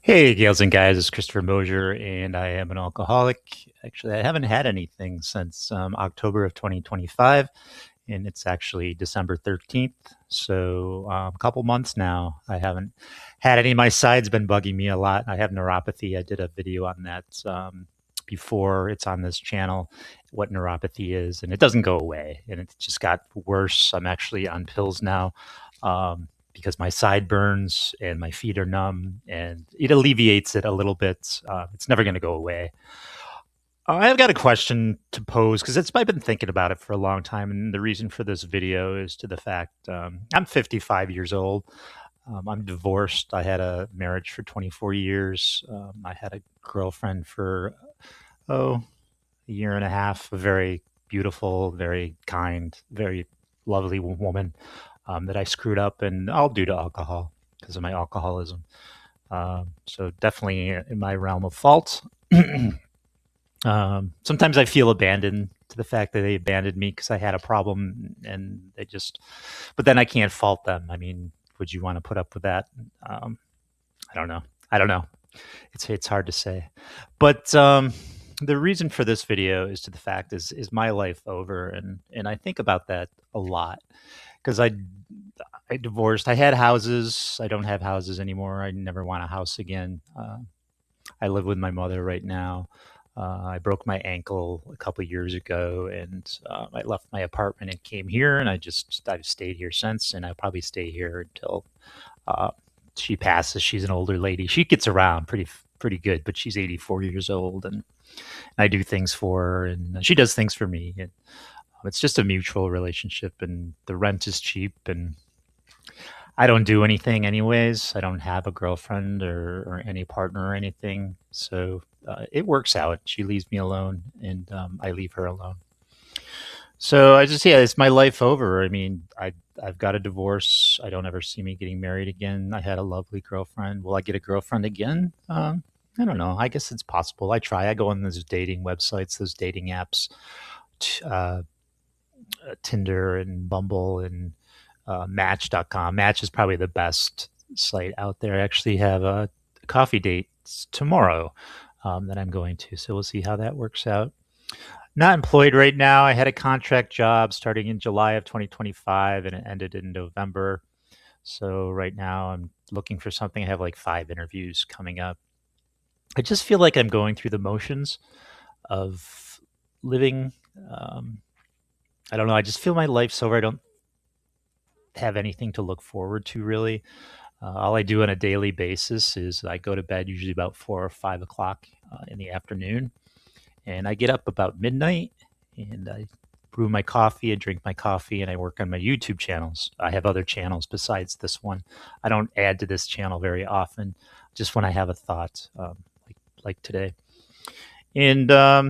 Hey, gals and guys, it's Christopher Mosier, and I am an alcoholic. Actually, I haven't had anything since October of 2025, and it's actually December 13th. So, a couple months now, I haven't had any. My side's been bugging me a lot. I have neuropathy. I did a video on that before. It's on this channel, what neuropathy is, and it doesn't go away, and it just got worse. I'm actually on pills now. Because my side burns and my feet are numb, and it alleviates it a little bit. It's never going to go away. I've got a question to pose because I've been thinking about it for a long time, and the reason for this video is to the fact I'm 55 years old. I'm divorced. I had a marriage for 24 years. I had a girlfriend for oh a year and a half. A very beautiful, very kind, very lovely woman that I screwed up, and all due to alcohol because of my alcoholism. So definitely in my realm of fault. Sometimes I feel abandoned to the fact that they abandoned me because I had a problem, and they just. But then I can't fault them. I mean, would you want to put up with that? Um, I don't know. I don't know. It's hard to say, but the reason for this video is to the fact is my life over, and I think about that a lot because I divorced. I had houses. I don't have houses anymore. I never want a house again. I live with my mother right now. I broke my ankle a couple years ago, and I left my apartment and came here, and I've stayed here since, and I'll probably stay here until uh, she passes. She's an older lady. She gets around pretty good, but she's 84 years old, and I do things for her, and she does things for me. And it's just a mutual relationship, and the rent is cheap, and I don't do anything anyways. I don't have a girlfriend or any partner or anything. So it works out. She leaves me alone, and I leave her alone. So yeah, it's my life over. I mean, I've got a divorce. I don't ever see me getting married again. I had a lovely girlfriend. Will I get a girlfriend again? I don't know. I guess it's possible. I try. I go on those dating websites, those dating apps, uh, Tinder and Bumble and Match.com. Match is probably the best site out there. I actually have a coffee date tomorrow that I'm going to. So we'll see how that works out. Not employed right now. I had a contract job starting in July of 2025 and it ended in November. So right now I'm looking for something. I have like 5 interviews coming up. I just feel like I'm going through the motions of living. Um, I don't know. I just feel my life's over. I don't have anything to look forward to really. All I do on a daily basis is I go to bed usually about 4 or 5 o'clock in the afternoon, and I get up about midnight, and I brew my coffee, I drink my coffee, and I work on my YouTube channels. I have other channels besides this one. I don't add to this channel very often, just when I have a thought, like today. And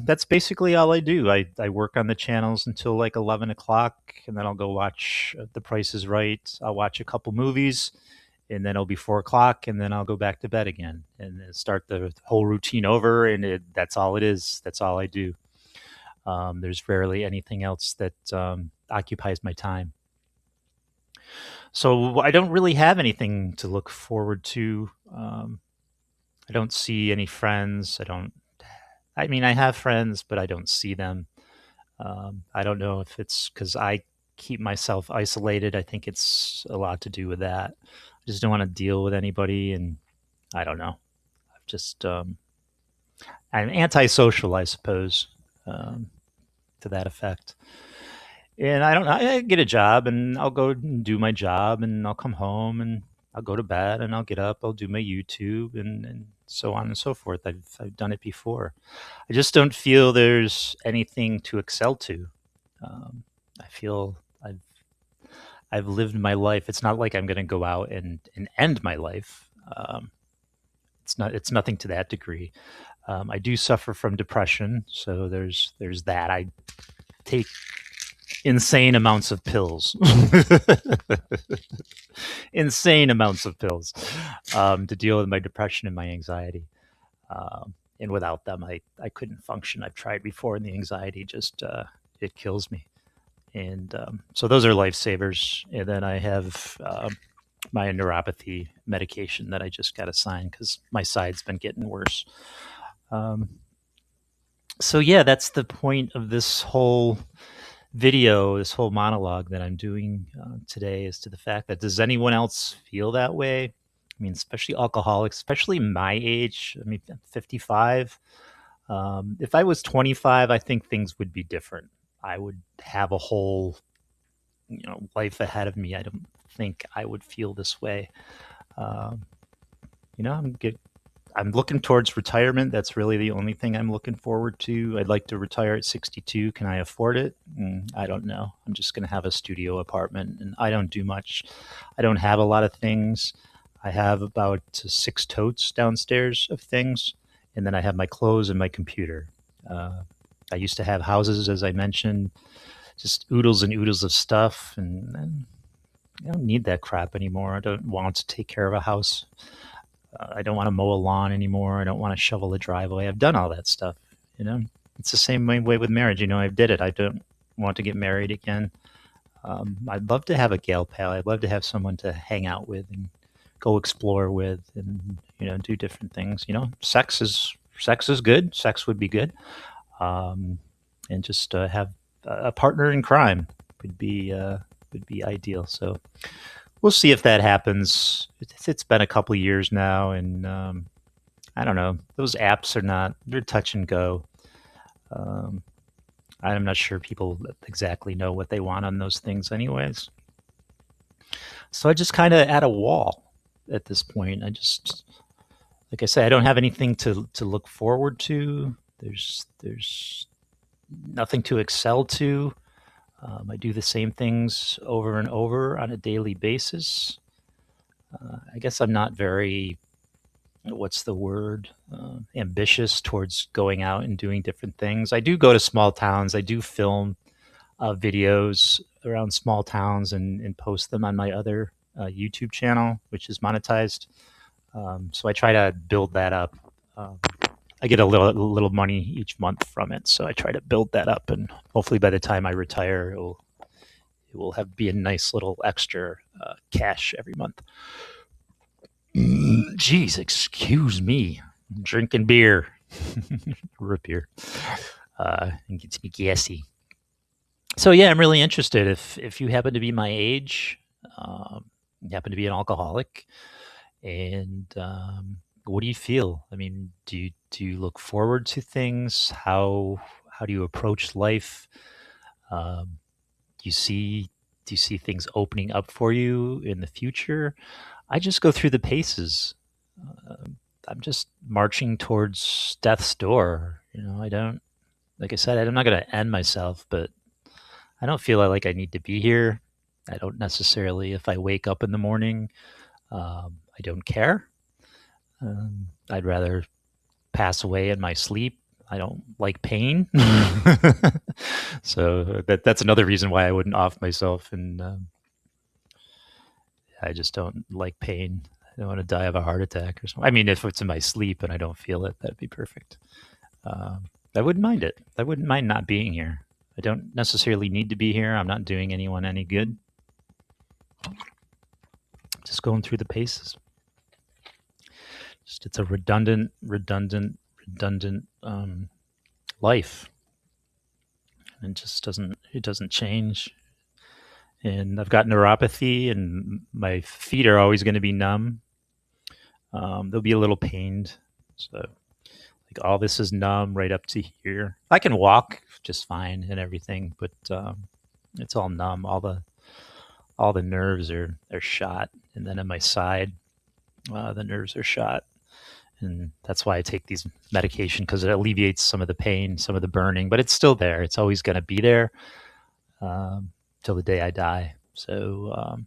that's basically all I do. I work on the channels until like 11 o'clock, and then I'll go watch The Price is Right. I'll watch a couple movies, and then it'll be 4 o'clock, and then I'll go back to bed again and then start the whole routine over. And that's all it is. That's all I do. There's rarely anything else that occupies my time. So I don't really have anything to look forward to. I don't see any friends. I mean, I have friends, but I don't see them. I don't know if it's because I keep myself isolated. I think it's a lot to do with that. I just don't want to deal with anybody, and I don't know. I've just I'm antisocial, I suppose, um, to that effect. And I don't know. I get a job, and I'll go and do my job, and I'll come home, and I'll go to bed, and I'll get up. I'll do my YouTube, and so on and so forth. I've done it before. I just don't feel there's anything to excel to. I feel I've lived my life. It's not like I'm going to go out and end my life. It's nothing to that degree. I do suffer from depression, so there's that. I take insane amounts of pills, insane amounts of pills to deal with my depression and my anxiety. And without them, I couldn't function. I've tried before, and the anxiety just it kills me. And so those are lifesavers. And then I have my neuropathy medication that I just got assigned because my side's been getting worse. Um, so yeah, that's the point of this whole video, this whole monologue that I'm doing today, is to the fact that, does anyone else feel that way? I mean, especially alcoholics, especially my age. I mean, I'm 55. If I was 25, I think things would be different. I would have a whole, life ahead of me. I don't think I would feel this way. Um, I'm looking towards retirement. That's really the only thing I'm looking forward to. I'd like to retire at 62. Can I afford it? I don't know. I'm just going to have a studio apartment, and I don't do much. I don't have a lot of things. I have about 6 totes downstairs of things, and then I have my clothes and my computer. Uh, I used to have houses, as I mentioned, just oodles and oodles of stuff, and I don't need that crap anymore. I don't want to take care of a house. I don't want to mow a lawn anymore. I don't want to shovel a driveway. I've done all that stuff. You know, it's the same way with marriage. I did it. I don't want to get married again. I'd love to have a gal pal. I'd love to have someone to hang out with and go explore with, and do different things. Sex is good. Sex would be good, and just have a partner in crime would be ideal. So we'll see if that happens. It's been a couple of years now, and I don't know. Those apps they're touch and go. Um, I'm not sure people exactly know what they want on those things, anyways. So I just kind of at a wall at this point. Like I say, I don't have anything to look forward to. There's nothing to excel to. I do the same things over and over on a daily basis. I guess I'm not very, what's the word, ambitious towards going out and doing different things. I do go to small towns. I do film videos around small towns and post them on my other YouTube channel, which is monetized. So I try to build that up. Um, I get a little money each month from it, so I try to build that up, and hopefully by the time I retire, it will be a nice little extra cash every month. Jeez, excuse me. I'm drinking beer. Root beer. And gets me gassy. So yeah, I'm really interested. If you happen to be my age, you happen to be an alcoholic, and what do you feel? I mean, do you look forward to things? How do you approach life? Um, do you see do you see things opening up for you in the future? I just go through the paces. I'm just marching towards death's door. I don't, like I said, I'm not going to end myself, but I don't feel like I need to be here. I don't necessarily, if I wake up in the morning, I don't care. I'd rather pass away in my sleep. I don't like pain. So that's another reason why I wouldn't off myself. And I just don't like pain. I don't want to die of a heart attack or something. I mean, if it's in my sleep and I don't feel it, that'd be perfect. I wouldn't mind it. I wouldn't mind not being here. I don't necessarily need to be here. I'm not doing anyone any good. Just going through the paces. It's a redundant life. And it doesn't change. And I've got neuropathy, and my feet are always going to be numb. They'll be a little pained. So, like, all this is numb right up to here. I can walk just fine and everything, but it's all numb. All the nerves are shot, and then on my side, the nerves are shot, and that's why I take these medication, because it alleviates some of the pain, some of the burning, but it's still there. It's always going to be there till the day I die. So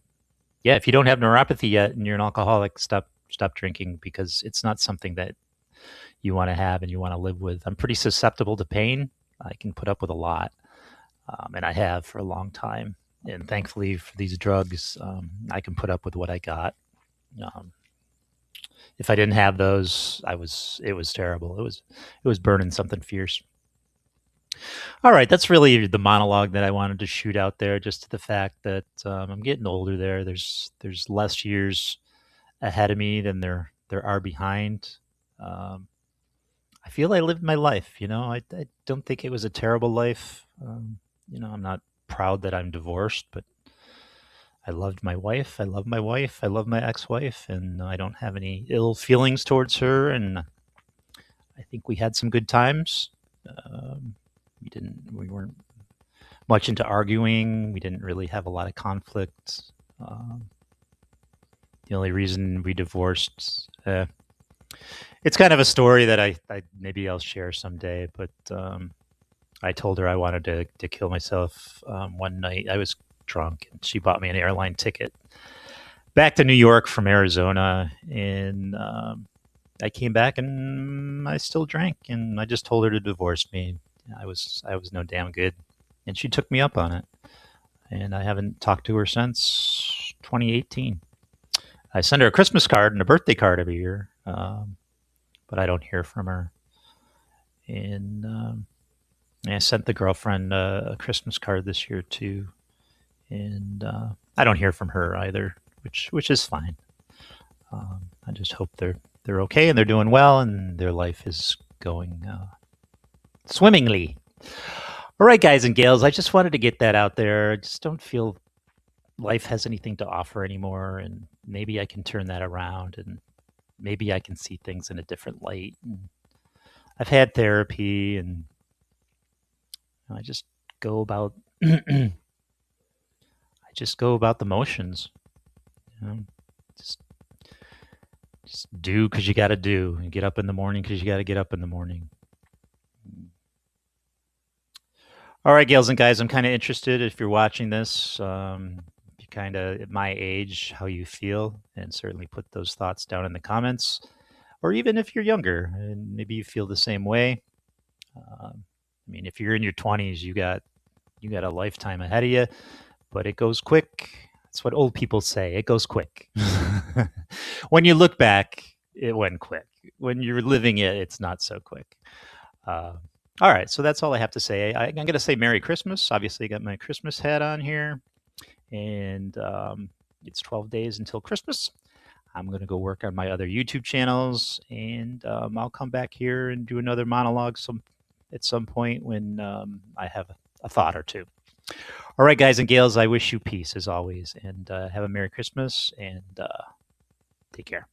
yeah, if you don't have neuropathy yet and you're an alcoholic, stop drinking, because it's not something that you want to have and you want to live with. I'm pretty susceptible to pain. I can put up with a lot, and I have for a long time. And thankfully for these drugs, I can put up with what I got. Um, if I didn't have those, it was terrible. It was burning something fierce. All right, that's really the monologue that I wanted to shoot out there, just to the fact that I'm getting older. There's less years ahead of me than there are behind. Um, I feel I lived my life. I don't think it was a terrible life. I'm not proud that I'm divorced, but I loved my wife. I love my wife. I love my ex-wife, and I don't have any ill feelings towards her. And I think we had some good times. Um, we weren't much into arguing. We didn't really have a lot of conflict. Um, the only reason we divorced, it's kind of a story that I maybe I'll share someday. But I told her I wanted to kill myself one night. I was drunk, and she bought me an airline ticket back to New York from Arizona, and I came back and I still drank, and I just told her to divorce me. I was no damn good, and she took me up on it, and I haven't talked to her since 2018. I send her a Christmas card and a birthday card every year, but I don't hear from her. And I sent the girlfriend a Christmas card this year too, and I don't hear from her either, which is fine. I just hope they're okay and they're doing well and their life is going swimmingly. All right, guys and gals, I just wanted to get that out there. I just don't feel life has anything to offer anymore, and maybe I can turn that around, and maybe I can see things in a different light. And I've had therapy, and I just go about I just go about the motions. You know, just just do because you got to do, and get up in the morning because you got to get up in the morning. All right, gals and guys, I'm kind of interested if you're watching this. If you kind of at my age, how you feel, and certainly put those thoughts down in the comments. Or even if you're younger and maybe you feel the same way. I mean, if you're in your 20s, you got a lifetime ahead of you, but it goes quick. That's what old people say. It goes quick. When you look back, it went quick. When you're living it, it's not so quick. Uh, all right, so that's all I have to say. I'm going to say Merry Christmas. Obviously, I got my Christmas hat on here, and it's 12 days until Christmas. I'm going to go work on my other YouTube channels, and I'll come back here and do another monologue at some point when I have a thought or two. All right, guys and gals, I wish you peace as always, and have a Merry Christmas, and take care.